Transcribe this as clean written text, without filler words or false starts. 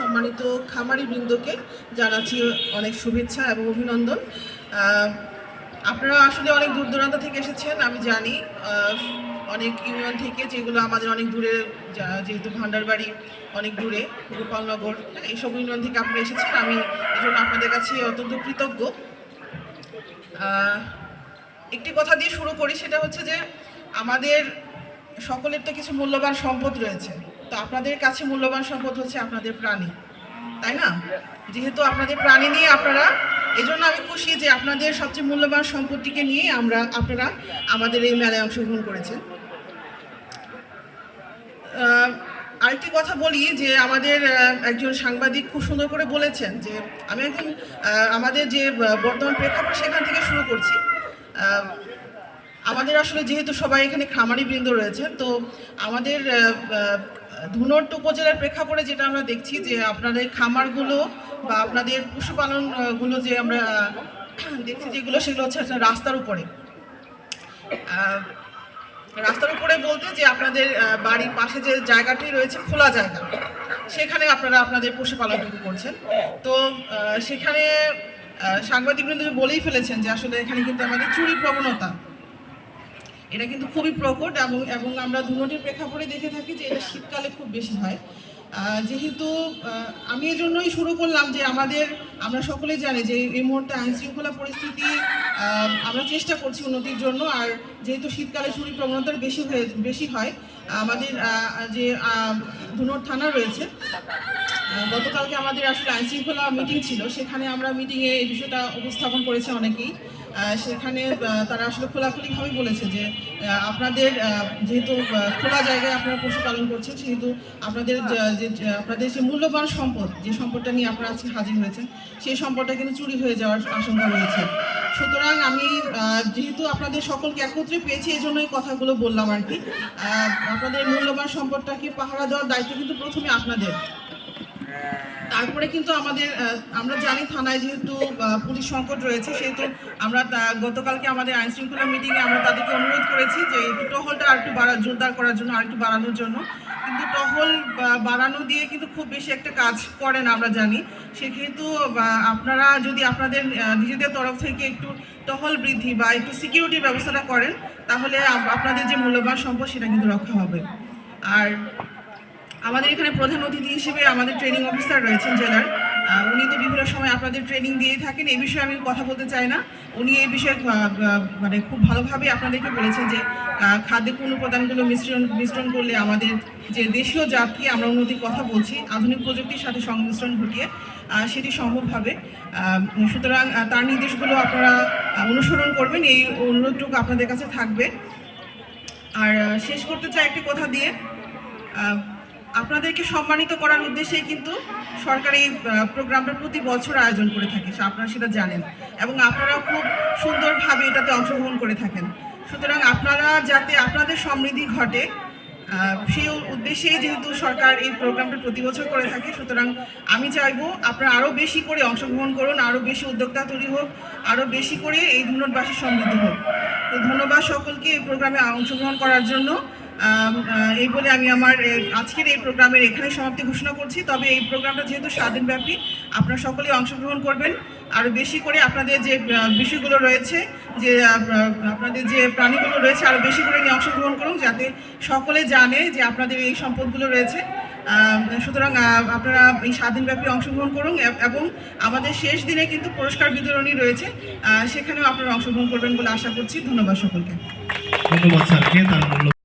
সম্মানিত খামারি বৃন্দকে জানাচ্ছি অনেক শুভেচ্ছা এবং অভিনন্দন। আপনারা আসলে অনেক দূর দূরান্ত থেকে এসেছেন, আমি জানি। অনেক ইউনিয়ন থেকে, যেগুলো আমাদের অনেক দূরে, যেহেতু ভান্ডারবাড়ি অনেক দূরে, গোপালনগর, এইসব ইউনিয়ন থেকে আপনারা এসেছেন। আমি এই জন্য আপনাদের কাছে অত্যন্ত কৃতজ্ঞ। একটি কথা দিয়ে শুরু করি, সেটা হচ্ছে যে আমাদের সকলের তো কিছু মূল্যবান সম্পদ রয়েছে। তো আপনাদের কাছে মূল্যবান সম্পদ হচ্ছে আপনাদের প্রাণী, তাই না? যেহেতু আপনাদের প্রাণী নিয়ে আপনারা, এই জন্য আমি খুশি যে আপনাদের সবচেয়ে মূল্যবান সম্পদটিকে নিয়ে আপনারা আমাদের এই মেলায় অংশগ্রহণ করেছেন। আরেকটি কথা বলি যে আমাদের একজন সাংবাদিক খুব সুন্দর করে বলেছেন যে আমি একদম আমাদের যে বর্তমান প্রেক্ষাপট সেখান থেকে শুরু করছি। আমাদের আসলে যেহেতু সবাই এখানে খামারি বৃন্দ রয়েছে, তো আমাদের ধুনট উপজেলার প্রেক্ষাপটে যেটা আমরা দেখছি যে আপনাদের খামারগুলো বা আপনাদের পশুপালনগুলো যে আমরা দেখছি যেগুলো, সেগুলো হচ্ছে রাস্তার উপরে। রাস্তার উপরে বলতে যে আপনাদের বাড়ির পাশে যে জায়গাটি রয়েছে, খোলা জায়গা, সেখানে আপনারা আপনাদের পশুপালনটুকু করছেন। তো সেখানে সাংবাদিকবৃন্দ বলেই ফেলেছেন যে আসলে এখানে কিন্তু আমাদের চুরি প্রবণতা, এটা কিন্তু খুবই প্রকট, এবং আমরা দুটোটির প্রেক্ষাপটে দেখে থাকি যে এটা শীতকালে খুব বেশি হয়। যেহেতু আমি এই জন্যই শুরু করলাম যে আমরা সকলেই জানি যে এই মুহূর্তে আইনশৃঙ্খলা পরিস্থিতি আমরা চেষ্টা করছি উন্নতির জন্য। আর যেহেতু শীতকালে চুরি প্রবণতা বেশি হয়, আমাদের যে ধুনট থানা রয়েছে, গতকালকে আমাদের আসলে আইনশৃঙ্খলা মিটিং ছিল, সেখানে আমরা মিটিংয়ে এই বিষয়টা উপস্থাপন করেছি অনেকেই। সেখানে তারা আসলে খোলাখুলিভাবে বলেছে যে আপনাদের যেহেতু খোলা জায়গায় আপনারা পশুপালন করছেন, সেহেতু আপনাদের যে মূল্যবান সম্পদ, যে সম্পদটা নিয়ে আপনারা আজকে হাজির হয়েছেন, সেই সম্পদটা কিন্তু চুরি হয়ে যাওয়ার আশঙ্কা রয়েছে। সুতরাং আমি যেহেতু আপনাদের সকলকে একত্রে পেয়েছি, এই জন্যই কথাগুলো বললাম আর কি। আপনাদের মূল্যবান সম্পদটাকে পাহারা দেওয়ার দায়িত্ব কিন্তু প্রথমে আপনাদের। তারপরে কিন্তু আমরা জানি থানায় যেহেতু পুলিশ সংকট রয়েছে, সেহেতু আমরা গতকালকে আমাদের আইনশৃঙ্খলা মিটিংয়ে আমরা তাদেরকে অনুরোধ করেছি যে একটু টহলটা আর একটু জোরদার করার জন্য, আর একটু বাড়ানোর জন্য। কিন্তু টহল বাড়ানো দিয়ে কিন্তু খুব বেশি একটা কাজ করে না, আমরা জানি। সেক্ষেত্রে আপনারা যদি আপনাদের নিজেদের তরফ থেকে একটু টহল বৃদ্ধি বা একটু সিকিউরিটির ব্যবস্থাটা করেন, তাহলে আপনাদের যে মূল্যবান সম্পদ সেটা কিন্তু রক্ষা হবে। আর আমাদের এখানে প্রধান অতিথি হিসেবে আমাদের ট্রেনিং অফিসার রয়েছেন জেলার, উনি তো বিভিন্ন সময় আপনাদের ট্রেনিং দিয়েই থাকেন। এই বিষয়ে আমি কথা বলতে চাই না। উনি এই বিষয়ে মানে খুব ভালোভাবে আপনাদেরকে বলেছেন যে খাদ্যে কোন উপাদানগুলো মিশ্রণ করলে আমাদের যে দেশীয় জাতকে আমরা উন্নতির কথা বলছি, আধুনিক প্রযুক্তির সাথে সংমিশ্রণ ঘটিয়ে সেটি সম্ভব হবে। সুতরাং তার নির্দেশগুলো আপনারা অনুসরণ করবেন, এই অনুরোধটুকু আপনাদের কাছে থাকবে। আর শেষ করতে চাই একটি কথা দিয়ে, আপনাদেরকে সম্মানিত করার উদ্দেশ্যেই কিন্তু সরকার এই প্রোগ্রামটা প্রতি বছর আয়োজন করে থাকে, আপনারা সেটা জানেন, এবং আপনারা খুব সুন্দরভাবে এটাতে অংশগ্রহণ করে থাকেন। সুতরাং আপনারা যাতে আপনাদের সমৃদ্ধি ঘটে, সেই উদ্দেশ্যেই যেহেতু সরকার এই প্রোগ্রামটা প্রতি বছর করে থাকে, সুতরাং আমি চাইবো আপনারা আরও বেশি করে অংশগ্রহণ করুন, আরও বেশি উদ্যোক্তা তৈরি হোক, আরও বেশি করে এই ধুনটবাসী সমৃদ্ধ হোক। তো ধন্যবাদ সকলকে এই প্রোগ্রামে অংশগ্রহণ করার জন্য। এই বলে আমি আমার আজকের এই প্রোগ্রামের এখানে সমাপ্তি ঘোষণা করছি। তবে এই প্রোগ্রামটা যেহেতু স্বাধীনব্যাপী, আপনারা সকলেই অংশগ্রহণ করবেন, আরও বেশি করে আপনাদের যে বিষয়গুলো রয়েছে, যে আপনাদের যে প্রাণীগুলো রয়েছে, আরও বেশি করে নিয়ে অংশগ্রহণ করুন, যাতে সকলে জানে যে আপনাদের এই সম্পদগুলো রয়েছে। সুতরাং আপনারা এই স্বাধীনব্যাপী অংশগ্রহণ করুন, এবং আমাদের শেষ দিনে কিন্তু পুরস্কার বিতরণী রয়েছে, সেখানেও আপনারা অংশগ্রহণ করবেন বলে আশা করছি। ধন্যবাদ সকলকে। ধন্যবাদ স্যারকে।